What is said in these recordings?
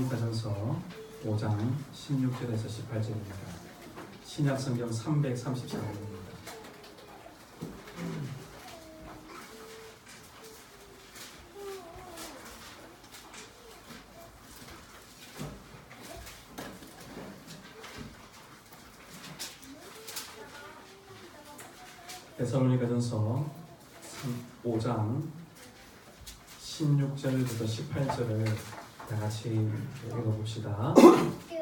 데살로니가전서 5장 16절에서 18절입니다. 신약성경 334번입니다. 데살로니가전서 5장 16절부터 18절을 다 같이 읽어봅시다.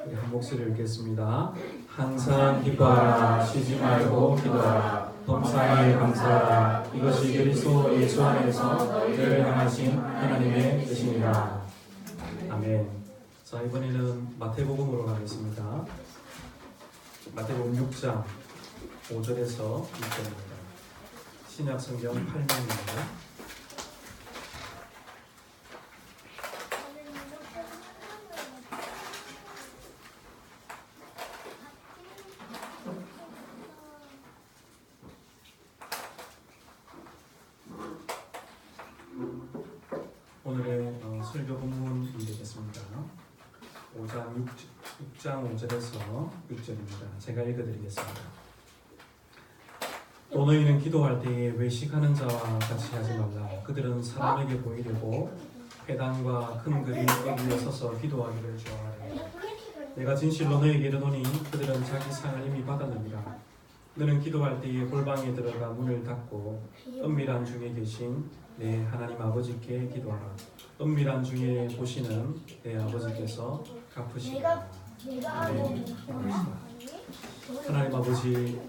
우리 한 목소리를 읽겠습니다. 항상 기뻐하라, 쉬지 말고 기도하라, 범사에 감사하라. 이것이 그리스도 예수 안에서 너희를 향하신 하나님의 뜻이니라. 아멘. 자, 이번에는 마태복음으로 가겠습니다. 마태복음 6장 5절에서 6절입니다. 신약성경 8면입니다. 오늘의 설교 본문이 되겠습니다. 6장 5절에서 6절입니다. 제가 읽어드리겠습니다. 또 너희는 기도할 때에 외식하는 자와 같이 하지 말라. 그들은 사람에게 보이려고 회당과 큰 그림 위에 서서 기도하기를 좋아하래. 내가 진실로 너희에게 이르노니 그들은 자기 상을 이미 받았느니라. 너는 기도할 때에 골방에 들어가 문을 닫고 은밀한 중에 계신 내 하나님 아버지께 기도하라. 은밀한 중에 보시는 내 아버지께서 갚으시리라. 하나님 아버지,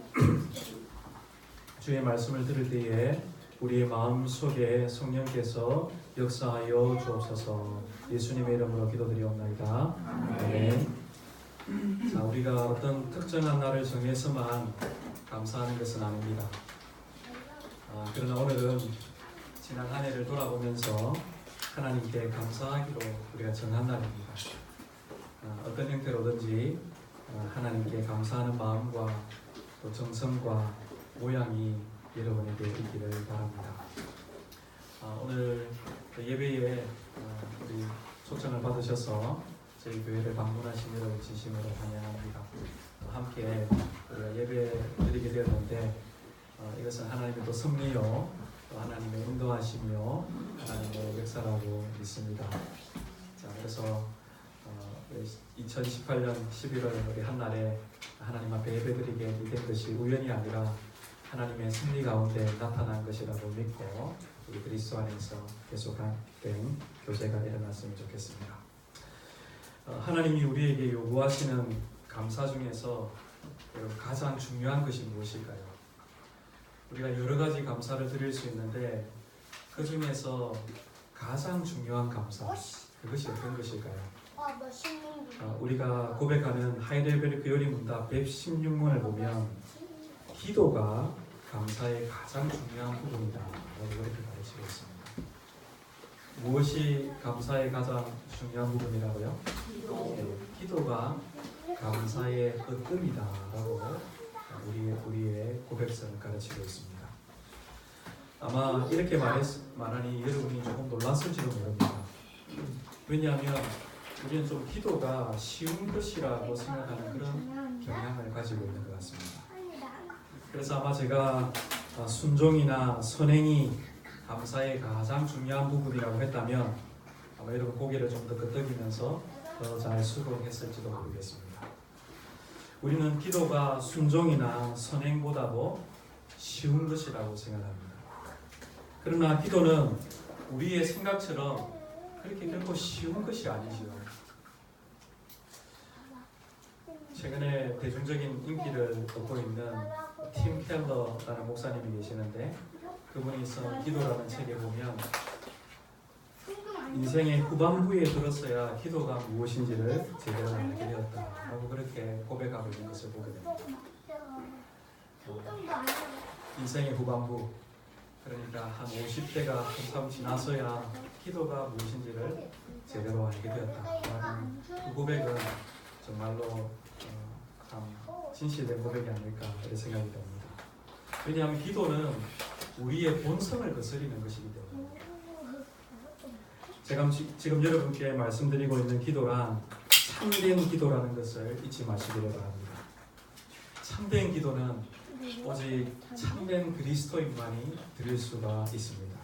주의 말씀을 들을 때에 우리의 마음 속에 성령께서 역사하여 주옵소서. 예수님의 이름으로 기도드리옵나이다. 아멘. 자, 우리가 어떤 특정한 날을 정해서만 감사하는 것은 아닙니다. 그러나 오늘은 지난 한 해를 돌아보면서 하나님께 감사하기로 우리가 정한 날입니다. 어떤 형태로든지 하나님께 감사하는 마음과 또 정성과 모양이 여러분에게 있기를 바랍니다. 오늘 예배에 우리 초청을 받으셔서 저희 교회를 방문하신 여러분 진심으로 환영합니다. 함께 우리가 예배 드리게 되었는데 이것은 하나님의 또 섭리요, 또 하나님의 인도하시며 하나님의 역사라고 믿습니다. 자, 그래서 2018년 11월 우리 한날에 하나님 앞에 예배드리게 된 것이 우연이 아니라 하나님의 섭리 가운데 나타난 것이라고 믿고 우리 그리스도 안에서 계속된 교제가 일어났으면 좋겠습니다. 하나님이 우리에게 요구하시는 감사 중에서 가장 중요한 것이 무엇일까요? 우리가 여러 가지 감사를 드릴 수 있는데 그 중에서 가장 중요한 감사, 그것이 어떤 것일까요? 우리가 고백하는 하이델베르크 요리문답 116문을 보면 기도가 감사의 가장 중요한 부분이다 라고 이렇게 가르치고 있습니다. 무엇이 감사의 가장 중요한 부분이라고요? 기도가 감사의 으뜸이다 라고 우리의 고백서는 가르치고 있습니다. 아마 이렇게 말하니 여러분이 조금 놀랐을지도 모릅니다. 왜냐하면 우리는 좀 기도가 쉬운 것이라고 생각하는 그런 경향을 가지고 있는 것 같습니다. 그래서 아마 제가 순종이나 선행이 감사의 가장 중요한 부분이라고 했다면 아마 여러분 고개를 좀 더 끄덕이면서 더 잘 수긍했을지도 모르겠습니다. 우리는 기도가 순종이나 선행보다도 쉬운 것이라고 생각합니다. 그러나 기도는 우리의 생각처럼 그렇게 결코 쉬운 것이 아니지요. 최근에 대중적인 인기를 얻고 있는 팀 켈러라는 목사님이 계시는데 그분이 쓴 기도라는 책에 보면 인생의 후반부에 들었어야 기도가 무엇인지를 제대로 알게 되었다라고 그렇게 고백하고 있는 것을 보게 됩니다. 인생의 후반부, 그러니까 한 50대가 한참 지나서야 기도가 무엇인지를 제대로 알게 되었다라는 그 고백은 정말로 참 진실된 고백이 아닐까 이렇게 생각이 됩니다. 왜냐하면 기도는 우리의 본성을 거스리는 것이기 때문에 제가 지금 여러분께 말씀드리고 있는 기도란 참된 기도라는 것을 잊지 마시기를 바랍니다. 참된 기도는 오직 참된 그리스도인만이 드릴 수가 있습니다.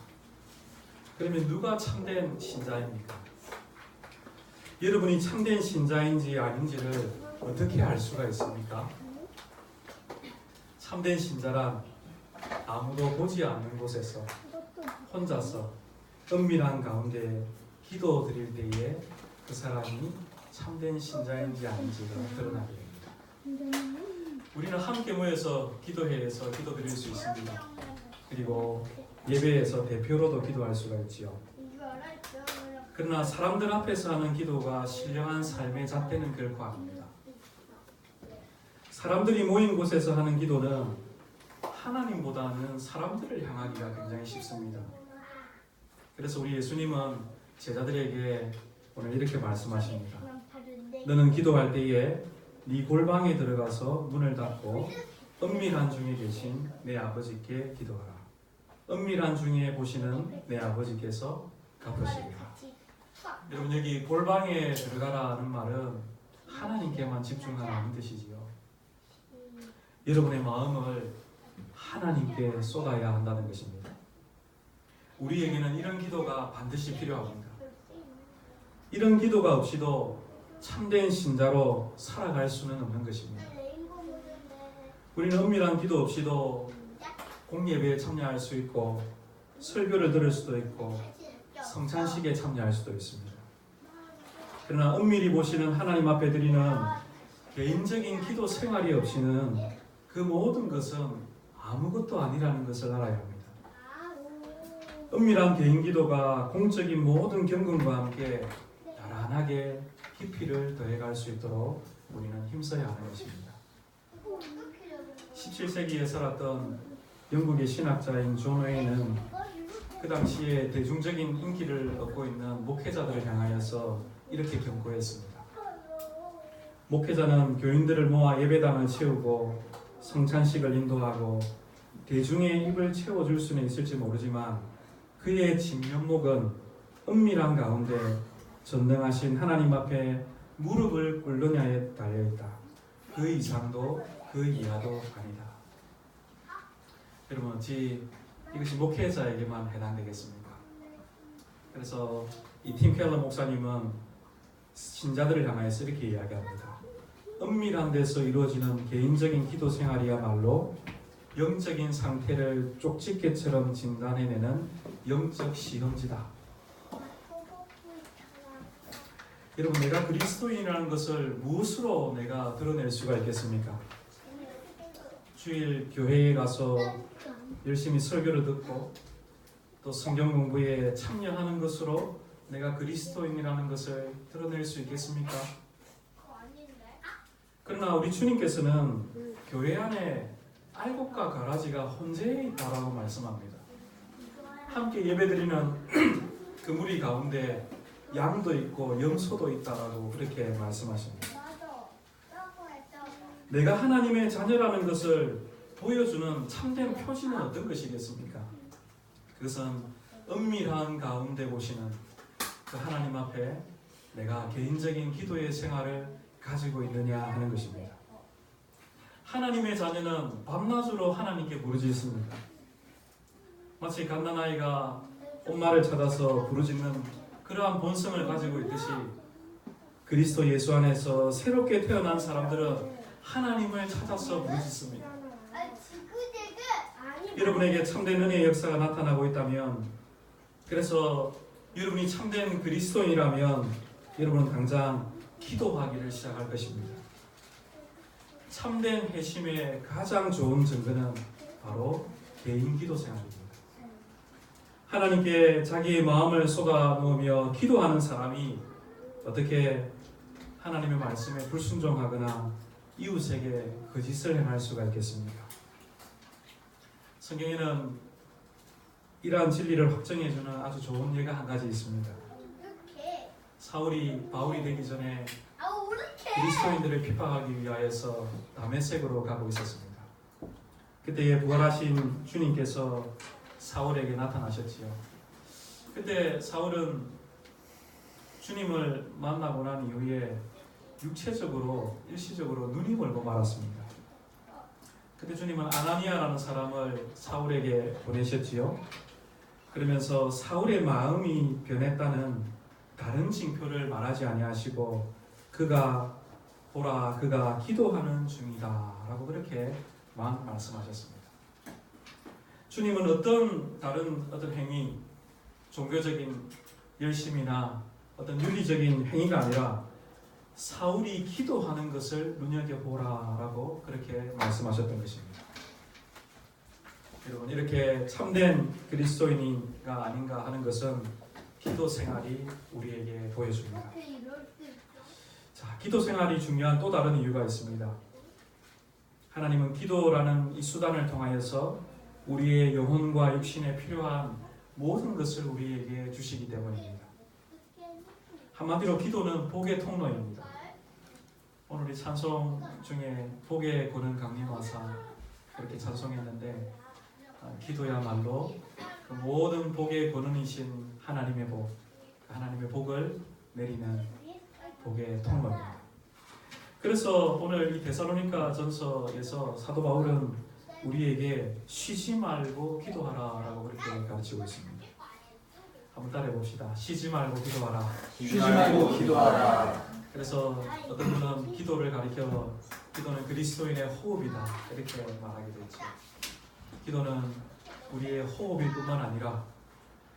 그러면 누가 참된 신자입니까? 여러분이 참된 신자인지 아닌지를 어떻게 알 수가 있습니까? 참된 신자란 아무도 보지 않는 곳에서 혼자서 은밀한 가운데 기도 드릴 때에 그 사람이 참된 신자인지 아닌지가 드러나게 됩니다. 우리는 함께 모여서 기도회에서 기도 드릴 수 있습니다. 그리고 예배에서 대표로도 기도할 수가 있지요. 그러나 사람들 앞에서 하는 기도가 신령한 삶의 잣대는 결코 아닙니다. 사람들이 모인 곳에서 하는 기도는 하나님보다는 사람들을 향하기가 굉장히 쉽습니다. 그래서 우리 예수님은 제자들에게 오늘 이렇게 말씀하십니다. 너는 기도할 때에 네 골방에 들어가서 문을 닫고 은밀한 중에 계신 내 아버지께 기도하라. 은밀한 중에 보시는 내 아버지께서 갚으시리라. 여러분, 여기 골방에 들어가라는 말은 하나님께만 집중하라는 뜻이지요. 여러분의 마음을 하나님께 쏟아야 한다는 것입니다. 우리에게는 이런 기도가 반드시 필요합니다. 이런 기도가 없이도 참된 신자로 살아갈 수는 없는 것입니다. 우리는 은밀한 기도 없이도 공예배에 참여할 수 있고 설교를 들을 수도 있고 성찬식에 참여할 수도 있습니다. 그러나 은밀히 보시는 하나님 앞에 드리는 개인적인 기도 생활이 없이는 그 모든 것은 아무것도 아니라는 것을 알아야 합니다. 은밀한 개인 기도가 공적인 모든 경건과 함께 나란하게 깊이를 더해갈 수 있도록 우리는 힘써야 하는 것입니다. 17세기에 살았던 영국의 신학자인 존 웨이는 그 당시에 대중적인 인기를 얻고 있는 목회자들을 향하여서 이렇게 경고했습니다. 목회자는 교인들을 모아 예배당을 채우고 성찬식을 인도하고 대중의 입을 채워줄 수는 있을지 모르지만 그의 진면목은 은밀한 가운데 전능하신 하나님 앞에 무릎을 꿇느냐에 달려있다. 그 이상도 그 이하도 아니다. 여러분, 이것이 목회자에게만 해당되겠습니까? 그래서 이 팀 켈러 목사님은 신자들을 향해서 이렇게 이야기합니다. 은밀한 데서 이루어지는 개인적인 기도 생활이야말로 영적인 상태를 쪽집게처럼 진단해내는 영적 시험지다. 여러분, 내가 그리스도인이라는 것을 무엇으로 내가 드러낼 수가 있겠습니까? 주일 교회에 가서 열심히 설교를 듣고 또 성경 공부에 참여하는 것으로 내가 그리스도인이라는 것을 드러낼 수 있겠습니까? 그러나 우리 주님께서는 교회 안에 알곡과 가라지가 혼재해 있다라고 말씀합니다. 함께 예배드리는 그 무리 가운데 양도 있고 염소도 있다라고 그렇게 말씀하십니다. 내가 하나님의 자녀라는 것을 보여주는 참된 표지는 어떤 것이겠습니까? 그것은 은밀한 가운데 보시는 그 하나님 앞에 내가 개인적인 기도의 생활을 가지고 있느냐 하는 것입니다. 하나님의 자녀는 밤낮으로 하나님께 부르짖습니다. 마치 갓난아이가 엄마를 찾아서 부르짖는 그러한 본성을 가지고 있듯이 그리스도 예수 안에서 새롭게 태어난 사람들은 하나님을 찾아서 부르짖습니다. 여러분에게 참된 은혜의 역사가 나타나고 있다면, 그래서 여러분이 참된 그리스도인이라면 여러분은 당장 기도하기를 시작할 것입니다. 참된 회심의 가장 좋은 증거는 바로 개인 기도 생활입니다. 하나님께 자기의 마음을 쏟아놓으며 기도하는 사람이 어떻게 하나님의 말씀에 불순종하거나 이웃에게 거짓을 행할 수가 있겠습니까? 성경에는 이러한 진리를 확정해주는 아주 좋은 예가 한 가지 있습니다. 사울이 바울이 되기 전에 그리스도인들을 핍박하기 위하여서 다메섹으로 가고 있었습니다. 그때에 부활하신 주님께서 사울에게 나타나셨지요. 그때 사울은 주님을 만나고 난 이후에 육체적으로 일시적으로 눈이 멀고 말았습니다. 그때 주님은 아나니아라는 사람을 사울에게 보내셨지요. 그러면서 사울의 마음이 변했다는 다른 징표를 말하지 아니하시고 그가 보라 그가 기도하는 중이다 라고 그렇게만 말씀하셨습니다. 주님은 어떤 다른 행위, 종교적인 열심이나 어떤 윤리적인 행위가 아니라 사울이 기도하는 것을 눈여겨보라 라고 그렇게 말씀하셨던 것입니다. 여러분, 이렇게 참된 그리스도인이가 아닌가 하는 것은 기도 생활이 우리에게 보여줍니다. 자, 기도 생활이 중요한 또 다른 이유가 있습니다. 하나님은 기도라는 이 수단을 통하여서 우리의 영혼과 육신에 필요한 모든 것을 우리에게 주시기 때문입니다. 한마디로 기도는 복의 통로입니다. 오늘 이 찬송 중에 복의 고는 강림하사 그렇게 찬송했는데 기도야말로 그 모든 복의 근원이신 하나님의 복, 하나님의 복을 내리는 복의 통로입니다. 그래서 오늘 이 데살로니가 전서에서 사도 바울은 우리에게 쉬지 말고 기도하라라고 그렇게 가르치고 있습니다. 한번 따라해 봅시다. 쉬지 말고 기도하라. 쉬지 말고 기도하라. 그래서 어떤 분은 기도를 가리켜 기도는 그리스도인의 호흡이다 이렇게 말하기도 했죠. 기도는 우리의 호흡일 뿐만 아니라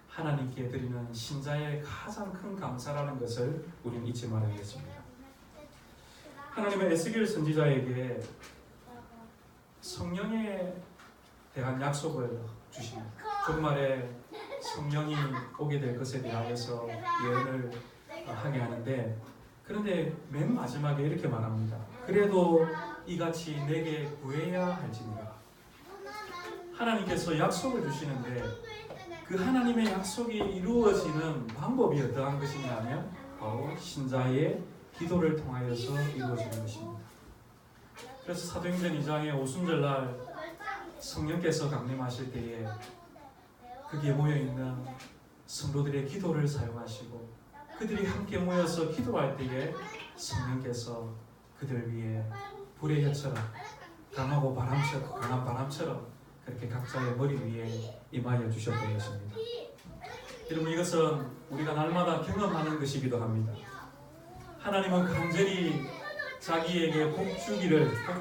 하나님께 드리는 신자의 가장 큰 감사라는 것을 우리는 잊지 말아야겠습니다. 하나님의 에스겔 선지자에게 성령에 대한 약속을 주십니다. 종말에 성령이 오게 될 것에 대하여서 예언을 하게 하는데, 그런데 맨 마지막에 이렇게 말합니다. 그래도 이같이 내게 구해야 할지니라. 하나님께서 약속을 주시는데 그 하나님의 약속이 이루어지는 방법이 어떠한 것이냐면 바로 신자의 기도를 통하여서 이루어지는 것입니다. 그래서 사도행전 2장의 오순절날 성령께서 강림하실 때에 거기에 모여있는 성도들의 기도를 사용하시고 그들이 함께 모여서 기도할 때에 성령께서 그들 위에 불의 혀처럼 강한 바람처럼 그렇게 각자의 머리 위에 임하여 주셨던 것입니다. 여러분, 이것은 우리가 날마다 경험하는 것이기도 합니다. 하나님은 간절히 자기에게 복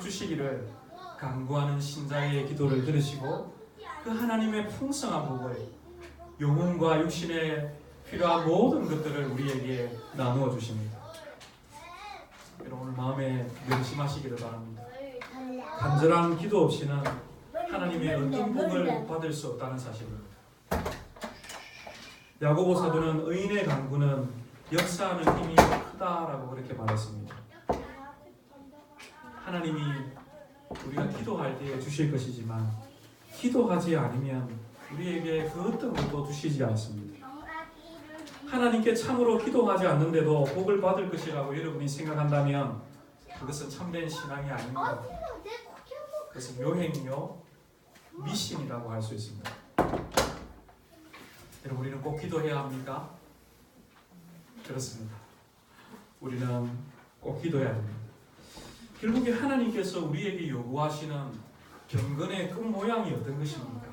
주시기를 간구하는 신자의 기도를 들으시고 그 하나님의 풍성한 복을 영혼과 육신에 필요한 모든 것들을 우리에게 나누어 주십니다. 여러분, 오늘 마음에 명심하시기를 바랍니다. 간절한 기도 없이는 하나님의 어떤 복을 받을 수 없다는 사실입니다. 야고보 사도는 의인의 간구는 역사하는 힘이 크다라고 그렇게 말했습니다. 하나님이 우리가 기도할 때에 주실 것이지만 기도하지 않으면 우리에게 그 어떤 것도 주시지 않습니다. 하나님께 참으로 기도하지 않는데도 복을 받을 것이라고 여러분이 생각한다면 그것은 참된 신앙이 아닙니다. 그것은 묘행이요 미신이라고 할 수 있습니다. 여러분, 우리는 꼭 기도해야 합니까? 그렇습니다. 우리는 꼭 기도해야 합니다. 결국에 하나님께서 우리에게 요구하시는 경건의 끝모양이 어떤 것입니까?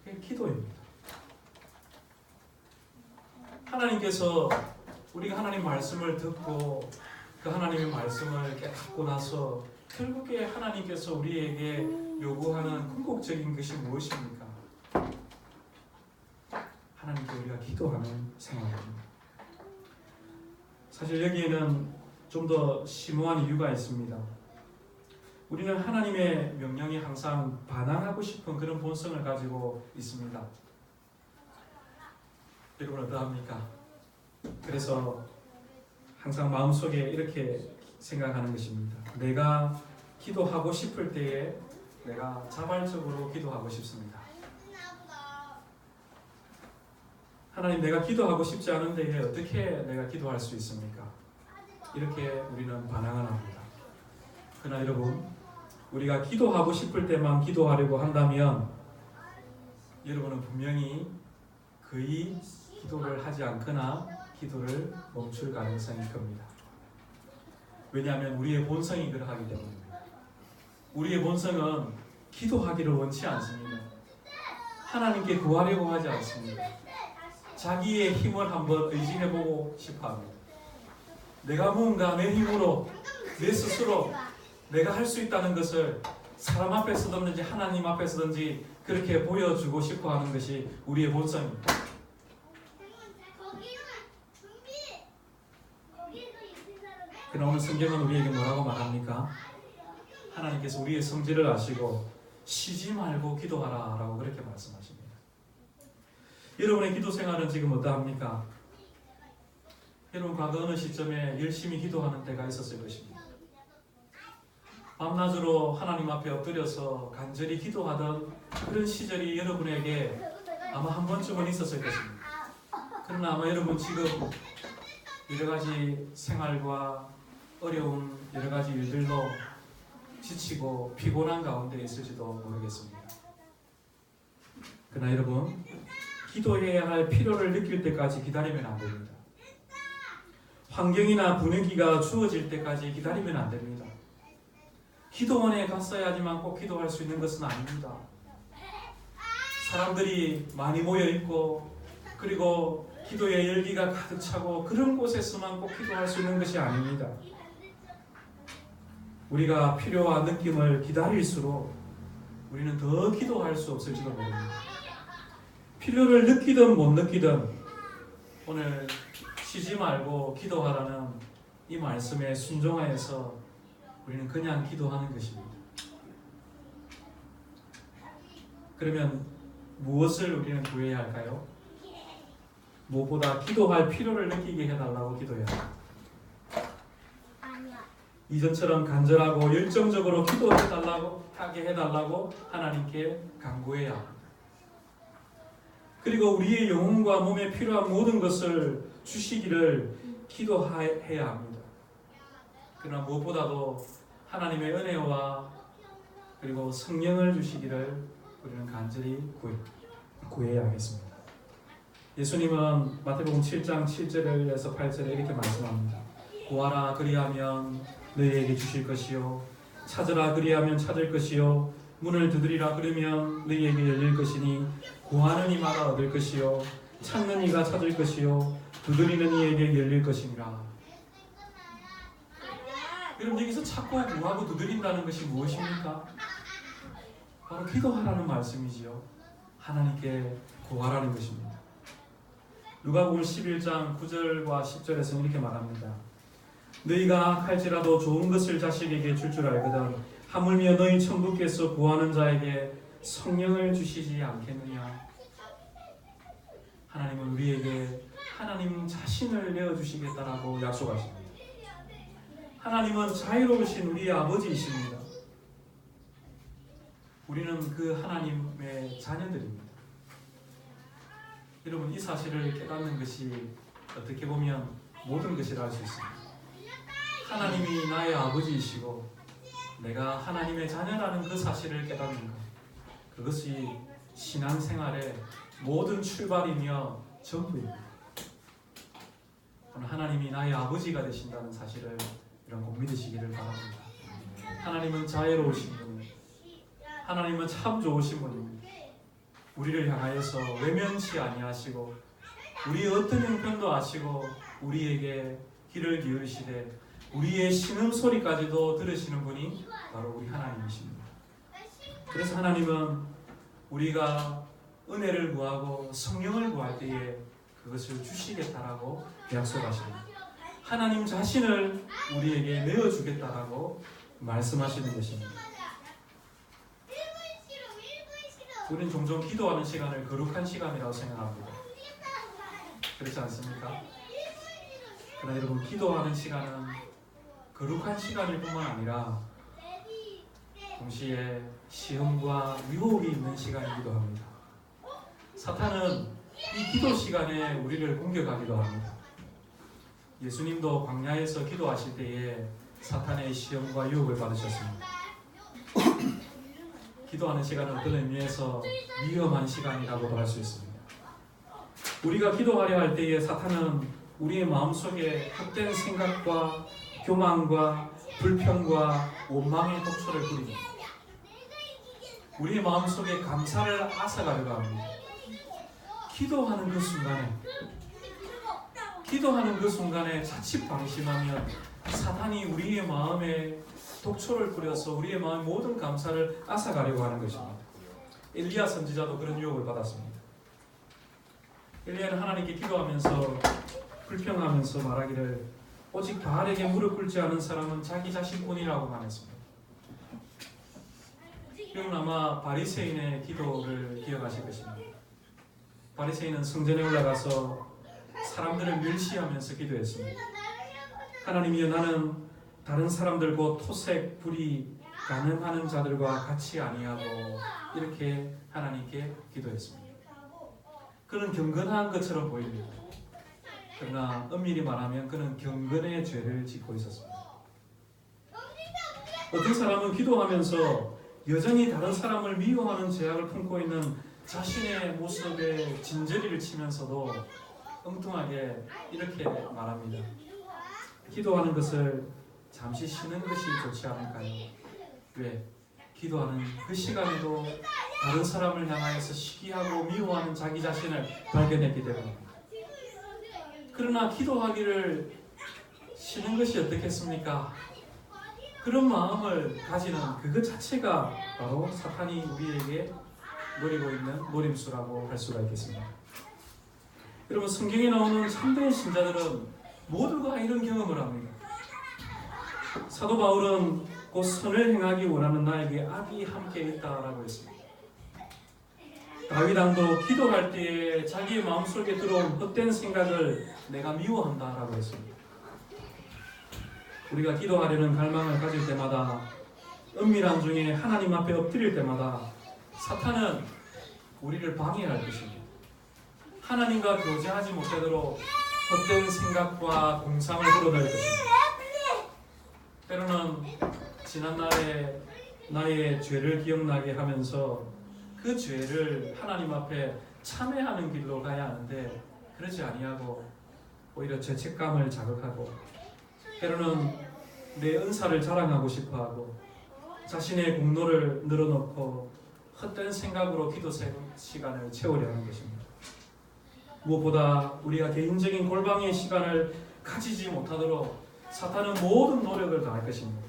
그게 기도입니다. 하나님께서 우리가 하나님 말씀을 듣고 그 하나님의 말씀을 깨닫고 나서 결국에 하나님께서 우리에게 요구하는 궁극적인 것이 무엇입니까? 하나님께 우리가 기도하는 생활입니다. 사실 여기에는 좀 더 심오한 이유가 있습니다. 우리는 하나님의 명령에 항상 반항하고 싶은 그런 본성을 가지고 있습니다. 여러분 어떠합니까? 그래서 항상 마음속에 이렇게 생각하는 것입니다. 내가 기도하고 싶을 때에 내가 자발적으로 기도하고 싶습니다. 하나님, 내가 기도하고 싶지 않은 데에 어떻게 내가 기도할 수 있습니까? 이렇게 우리는 반항을 합니다. 그러나 여러분, 우리가 기도하고 싶을 때만 기도하려고 한다면 여러분은 분명히 거의 기도를 하지 않거나 기도를 멈출 가능성이 큽니다. 왜냐하면 우리의 본성이 그러하기 때문입니다. 우리의 본성은 기도하기를 원치 않습니다. 하나님께 구하려고 하지 않습니다. 자기의 힘을 한번 의지해보고 싶어합니다. 내가 뭔가 내 힘으로 내 스스로 내가 할 수 있다는 것을 사람 앞에서든지 하나님 앞에서든지 그렇게 보여주고 싶어하는 것이 우리의 본성입니다. 그러나 오늘 성경은 우리에게 뭐라고 말합니까? 하나님께서 우리의 성질을 아시고 쉬지 말고 기도하라 라고 그렇게 말씀하십니다. 여러분의 기도 생활은 지금 어떠합니까? 여러분 과거 어느 시점에 열심히 기도하는 때가 있었을 것입니다. 밤낮으로 하나님 앞에 엎드려서 간절히 기도하던 그런 시절이 여러분에게 아마 한 번쯤은 있었을 것입니다. 그러나 아마 여러분 지금 여러 가지 생활과 어려운 여러 가지 일들로 지치고 피곤한 가운데 있을지도 모르겠습니다. 그러나 여러분, 기도해야 할 필요를 느낄 때까지 기다리면 안 됩니다. 환경이나 분위기가 주어질 때까지 기다리면 안 됩니다. 기도원에 갔어야지만 꼭 기도할 수 있는 것은 아닙니다. 사람들이 많이 모여 있고 그리고 기도의 열기가 가득 차고 그런 곳에서만 꼭 기도할 수 있는 것이 아닙니다. 우리가 필요와 느낌을 기다릴수록 우리는 더 기도할 수 없을지도 모릅니다. 필요를 느끼든 못 느끼든 오늘 쉬지 말고 기도하라는 이 말씀에 순종하여서 우리는 그냥 기도하는 것입니다. 그러면 무엇을 우리는 구해야 할까요? 무엇보다 기도할 필요를 느끼게 해달라고 기도해야 합니다. 이전처럼 간절하고 열정적으로 하게 해달라고 하나님께 간구해야 합니다. 그리고 우리의 영혼과 몸에 필요한 모든 것을 주시기를 기도해야 합니다. 그러나 무엇보다도 하나님의 은혜와 그리고 성령을 주시기를 우리는 간절히 구해야 하겠습니다. 예수님은 마태복음 7장 7절에서 8절에 이렇게 말씀합니다. 구하라 그리하면 너희에게 주실 것이요 찾으라 그리하면 찾을 것이요 문을 두드리라 그러면 너희에게 열릴 것이니 구하는 이마다 얻을 것이요 찾는 이가 찾을 것이요 두드리는 이에게 열릴 것이니라. 여러분 여기서 찾고 구하고 두드린다는 것이 무엇입니까? 바로 기도하라는 말씀이지요. 하나님께 구하라는 것입니다. 누가복음 11장 9절과 10절에서는 이렇게 말합니다. 너희가 할지라도 좋은 것을 자식에게 줄 줄 알거든 하물며 너희 천부께서 구하는 자에게 성령을 주시지 않겠느냐. 하나님은 우리에게 하나님 자신을 내어주시겠다라고 약속하십니다. 하나님은 자유로우신 우리의 아버지이십니다. 우리는 그 하나님의 자녀들입니다. 여러분 이 사실을 깨닫는 것이 어떻게 보면 모든 것이라 할 수 있습니다. 하나님이 나의 아버지이시고 내가 하나님의 자녀라는 그 사실을 깨닫는 것, 그것이 신앙생활의 모든 출발이며 전부입니다. 오늘 하나님이 나의 아버지가 되신다는 사실을 이런 꼭 믿으시기를 바랍니다. 하나님은 자애로우신 분입니다. 하나님은 참 좋으신 분입니다. 우리를 향하여서 외면치 아니하시고 우리의 어떤 형편도 아시고 우리에게 귀를 기울이시되 우리의 신음소리까지도 들으시는 분이 바로 우리 하나님이십니다. 그래서 하나님은 우리가 은혜를 구하고 성령을 구할 때에 그것을 주시겠다라고 약속하십니다. 하나님 자신을 우리에게 내어주겠다라고 말씀하시는 것입니다. 우리는 종종 기도하는 시간을 거룩한 시간이라고 생각합니다. 그렇지 않습니까? 그러나 여러분 기도하는 시간은 거룩한 시간일 뿐만 아니라 동시에 시험과 유혹이 있는 시간이기도 합니다. 사탄은 이 기도 시간에 우리를 공격하기도 합니다. 예수님도 광야에서 기도하실 때에 사탄의 시험과 유혹을 받으셨습니다. 기도하는 시간은 어떤 의미에서 위험한 시간이라고도 할 수 있습니다. 우리가 기도하려 할 때에 사탄은 우리의 마음속에 헛된 생각과 교만과 불평과 원망의 독초를 뿌립니다. 우리의 마음속에 감사를 앗아가려고 합니다. 기도하는 그 순간에 자칫 방심하면 사탄이 우리의 마음에 독초를 뿌려서 우리의 마음의 모든 감사를 앗아가려고 하는 것입니다. 엘리야 선지자도 그런 유혹을 받았습니다. 엘리야는 하나님께 기도하면서 불평하면서 말하기를 오직 바알에게 무릎 꿇지 않은 사람은 자기 자신뿐이라고 말했습니다. 여러분 아마 바리새인의 기도를 기억하실 것입니다. 바리새인은 성전에 올라가서 사람들을 멸시하면서 기도했습니다. 하나님이여, 나는 다른 사람들 곧 토색, 불의, 가늠하는 자들과 같이 아니하고, 이렇게 하나님께 기도했습니다. 그는 경건한 것처럼 보입니다. 그러나 엄밀히 말하면 그는 경건의 죄를 짓고 있었습니다. 어떤 사람은 기도하면서 여전히 다른 사람을 미워하는 죄악을 품고 있는 자신의 모습에 진저리를 치면서도 엉뚱하게 이렇게 말합니다. 기도하는 것을 잠시 쉬는 것이 좋지 않을까요? 왜? 기도하는 그 시간에도 다른 사람을 향하여서 시기하고 미워하는 자기 자신을 발견했기 때문입니다. 그러나 기도하기를 쉬는 것이 어떻겠습니까? 그런 마음을 가지는 그것 자체가 바로 사탄이 우리에게 노리고 있는 노림수라고 할 수가 있겠습니다. 여러분, 성경에 나오는 참된 신자들은 모두가 이런 경험을 합니다. 사도 바울은 곧 선을 행하기 원하는 나에게 악이 함께 있다라고 했습니다. 다윗 왕도 기도할 때에 자기의 마음속에 들어온 헛된 생각을 내가 미워한다라고 했습니다. 우리가 기도하려는 갈망을 가질 때마다, 은밀한 중에 하나님 앞에 엎드릴 때마다 사탄은 우리를 방해할 것입니다. 하나님과 교제하지 못하도록 헛된 생각과 공상을 불어넣을 것입니다. 때로는 지난날에 나의 죄를 기억나게 하면서 그 죄를 하나님 앞에 참회하는 길로 가야 하는데, 그러지 아니하고 오히려 죄책감을 자극하고, 때로는 내 은사를 자랑하고 싶어하고 자신의 공로를 늘어놓고 헛된 생각으로 기도 시간을 채우려 하는 것입니다. 무엇보다 우리가 개인적인 골방의 시간을 가지지 못하도록 사탄은 모든 노력을 다할 것입니다.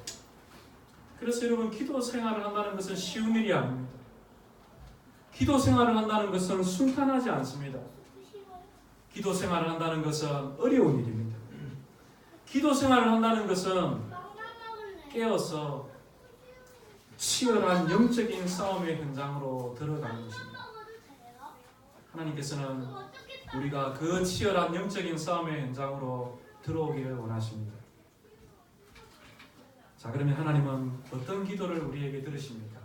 그래서 여러분, 기도 생활을 한다는 것은 쉬운 일이 아닙니다. 기도 생활을 한다는 것은 순탄하지 않습니다. 기도 생활을 한다는 것은 어려운 일입니다. 기도 생활을 한다는 것은 깨어서 치열한 영적인 싸움의 현장으로 들어가는 것입니다. 하나님께서는 우리가 그 치열한 영적인 싸움의 현장으로 들어오기를 원하십니다. 자, 그러면 하나님은 어떤 기도를 우리에게 들으십니까?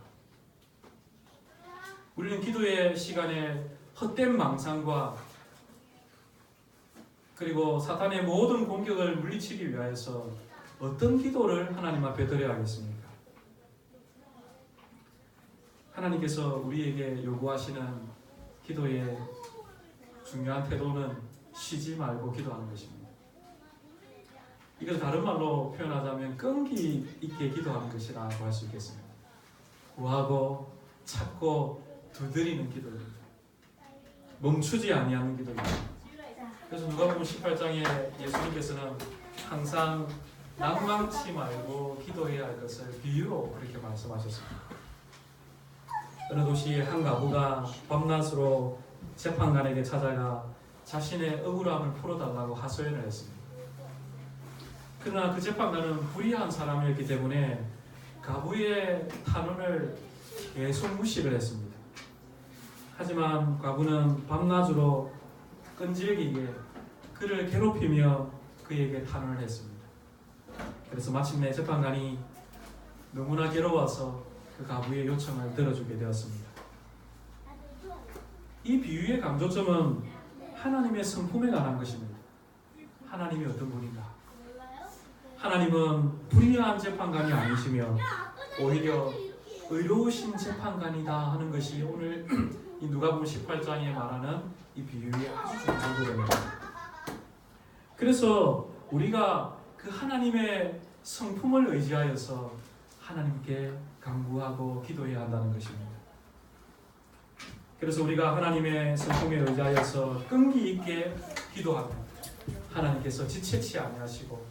우리는 기도의 시간에 헛된 망상과 그리고 사탄의 모든 공격을 물리치기 위하여서 어떤 기도를 하나님 앞에 드려야 하겠습니까? 하나님께서 우리에게 요구하시는 기도의 중요한 태도는 쉬지 말고 기도하는 것입니다. 이걸 다른 말로 표현하자면 끈기 있게 기도하는 것이라고 할 수 있겠습니다. 구하고 찾고 두드리는 기도입니다. 멈추지 아니하는 기도입니다. 그래서 누가복음 18장에 예수님께서는 항상 낭망치 말고 기도해야 할 것을 비유로 그렇게 말씀하셨습니다. 어느 도시의 한 가부가 밤낮으로 재판관에게 찾아가 자신의 억울함을 풀어달라고 하소연을 했습니다. 그러나 그 재판관은 불의한 사람이었기 때문에 가부의 탄원을 계속 무시를 했습니다. 하지만 가부는 밤낮으로 끈질기게 그를 괴롭히며 그에게 탄원을 했습니다. 그래서 마침내 재판관이 너무나 괴로워서 그 가부의 요청을 들어주게 되었습니다. 이 비유의 강조점은 하나님의 성품에 관한 것입니다. 하나님이 어떤 분인가? 하나님은 불의한 재판관이 아니시며 오히려 의로우신 재판관이다 하는 것이 오늘 이 누가복음 18장에 말하는 이 비유의 아주 중요한 부분입니다. 그래서 우리가 그 하나님의 성품을 의지하여서 하나님께 간구하고 기도해야 한다는 것입니다. 그래서 우리가 하나님의 성품에 의지하여서 끈기 있게 기도하면 하나님께서 지체치 아니하시고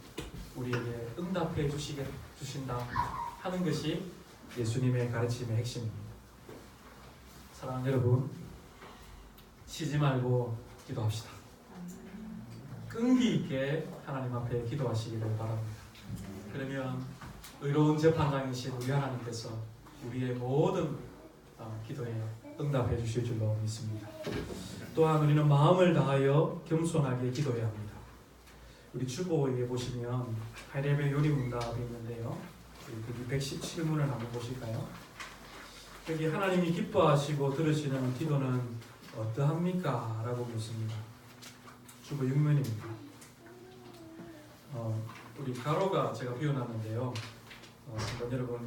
우리에게 응답해 주신다 하는 것이 예수님의 가르침의 핵심입니다. 사랑하는 여러분, 쉬지 말고 기도합시다. 끈기 있게 하나님 앞에 기도하시기를 바랍니다. 그러면 의로운 재판장이신 우리 하나님께서 우리의 모든 기도에 응답해 주실 줄로 믿습니다. 또한 우리는 마음을 다하여 겸손하게 기도해야 합니다. 우리 주보에 보시면 하이레벨 요리 문답이 있는데요. 여기 117문을 한번 보실까요? 여기 하나님이 기뻐하시고 들으시는 기도는 어떠합니까? 라고 묻습니다. 주보 6면입니다. 우리 가로가 제가 비워놨는데요. 한번 여러분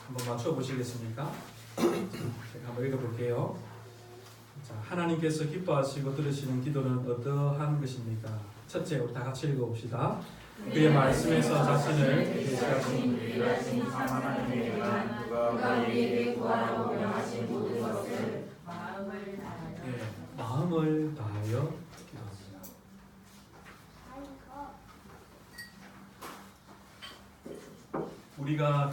한번 맞춰보시겠습니까? 제가 한번 읽어볼게요. 자, 하나님께서 기뻐하시고 들으시는 기도는 어떠한 것입니까? 첫째, 우리 다 같이 읽어봅시다. 그의 말씀에서 자신을 계시하신 위대하신 참 하나님에게만 누가 우리에게 구하라고 명하신 모든 것을 마음을 다하여 기도합니다. 우리가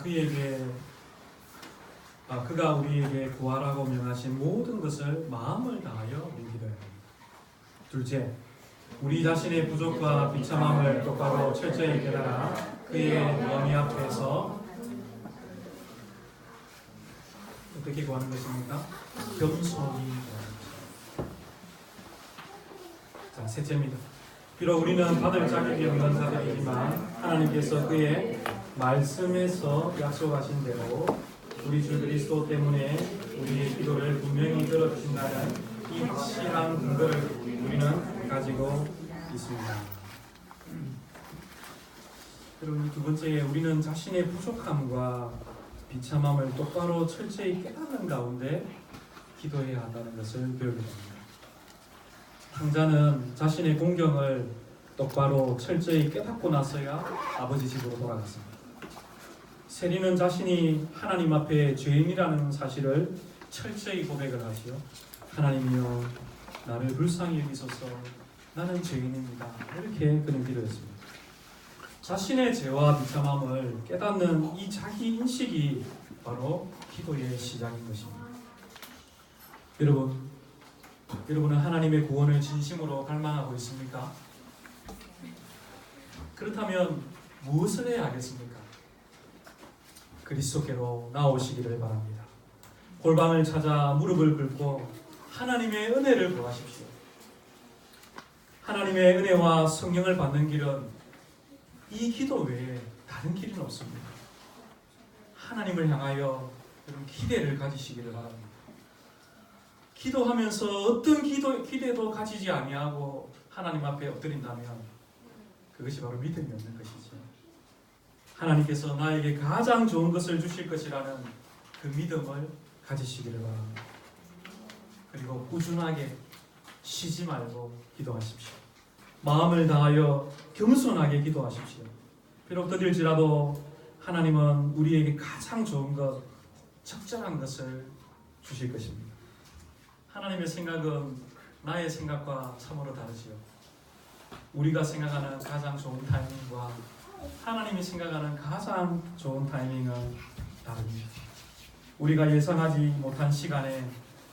그가 우리에게 구하라고 명하신 모든 것을 마음을 다하여 기도해야 합니다. 둘째, 우리 자신의 부족과 비참함을 똑바로 철저히 깨달아 그의 영이 앞에서 어떻게 구하는 것입니까? 겸손히 구하는 것입니다. 자, 셋째입니다. 비록 우리는 받을 자격이 없는 자들이지만 하나님께서 그의 말씀에서 약속하신 대로 우리 주 그리스도 때문에 우리의 기도를 분명히 들어주신다는 이 확실한 근거를 우리는 가지고 있습니다. 그리고 두 번째, 우리는 자신의 부족함과 비참함을 똑바로 철저히 깨닫는 가운데 기도해야 한다는 것을 배우게 됩니다. 탕자는 자신의 공경을 똑바로 철저히 깨닫고 나서야 아버지 집으로 돌아갔습니다. 세리는 자신이 하나님 앞에 죄인이라는 사실을 철저히 고백을 하지요. 하나님이여, 나를 불쌍히 여기소서, 나는 죄인입니다. 이렇게 그는 기도했습니다. 자신의 죄와 비참함을 깨닫는 이 자기 인식이 바로 기도의 시작인 것입니다. 여러분은 하나님의 구원을 진심으로 갈망하고 있습니까? 그렇다면 무엇을 해야 하겠습니까? 그리스도께로 나오시기를 바랍니다. 골방을 찾아 무릎을 꿇고 하나님의 은혜를 구하십시오. 하나님의 은혜와 성령을 받는 길은 이 기도 외에 다른 길은 없습니다. 하나님을 향하여 여러분 기대를 가지시기를 바랍니다. 기도하면서 어떤 기대도 가지지 아니하고 하나님 앞에 엎드린다면 그것이 바로 믿음이 없는 것이죠. 하나님께서 나에게 가장 좋은 것을 주실 것이라는 그 믿음을 가지시기를 바랍니다. 그리고 꾸준하게 쉬지 말고 기도하십시오. 마음을 다하여 겸손하게 기도하십시오. 비록 더딜지라도 하나님은 우리에게 가장 좋은 것, 적절한 것을 주실 것입니다. 하나님의 생각은 나의 생각과 참으로 다르지요. 우리가 생각하는 가장 좋은 타이밍과 하나님이 생각하는 가장 좋은 타이밍은 다릅니다. 우리가 예상하지 못한 시간에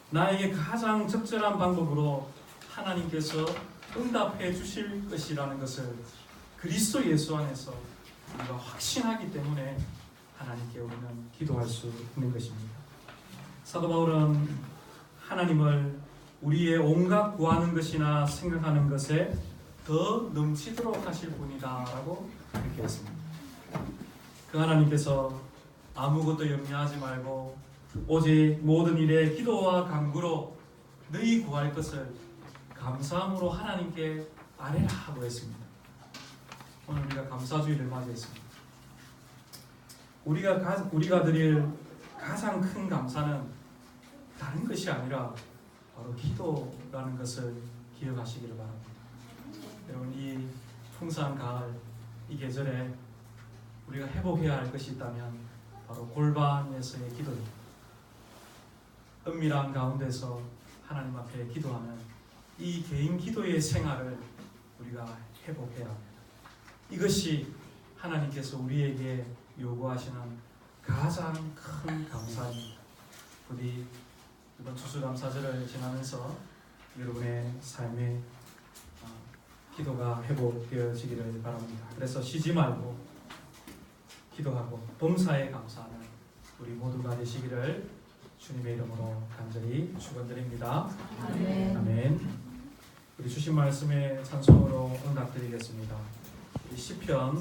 나에게 가장 적절한 방법으로 하나님께서 응답해 주실 것이라는 것을 그리스도 예수 안에서 우리가 확신하기 때문에 하나님께 우리는 기도할 수 있는 것입니다. 사도 바울은 하나님을 우리의 온갖 구하는 것이나 생각하는 것에 더 넘치도록 하실 분이다 라고 그렇게 했습니다. 그 하나님께서 아무것도 염려하지 말고 오직 모든 일에 기도와 간구로 너희 구할 것을 감사함으로 하나님께 아뢰라 하고 했습니다. 오늘 우리가 감사주일을 맞이했습니다. 우리가 드릴 가장 큰 감사는 다른 것이 아니라 바로 기도라는 것을 기억하시기를 바랍니다. 여러분, 이 풍성한 가을 이 계절에 우리가 회복해야 할 것이 있다면 바로 골방에서의 기도입니다. 은밀한 가운데서 하나님 앞에 기도하는 이 개인 기도의 생활을 우리가 회복해야 합니다. 이것이 하나님께서 우리에게 요구하시는 가장 큰 감사입니다. 부디 이번 추수감사절을 지나면서 여러분의 삶의 기도가 회복되어지기를 바랍니다. 그래서 쉬지 말고 기도하고 범사에 감사하는 우리 모두가 되시기를 주님의 이름으로 간절히 축원드립니다. 아멘. 우리 주신 말씀에 찬송으로 응답드리겠습니다. 우리 시편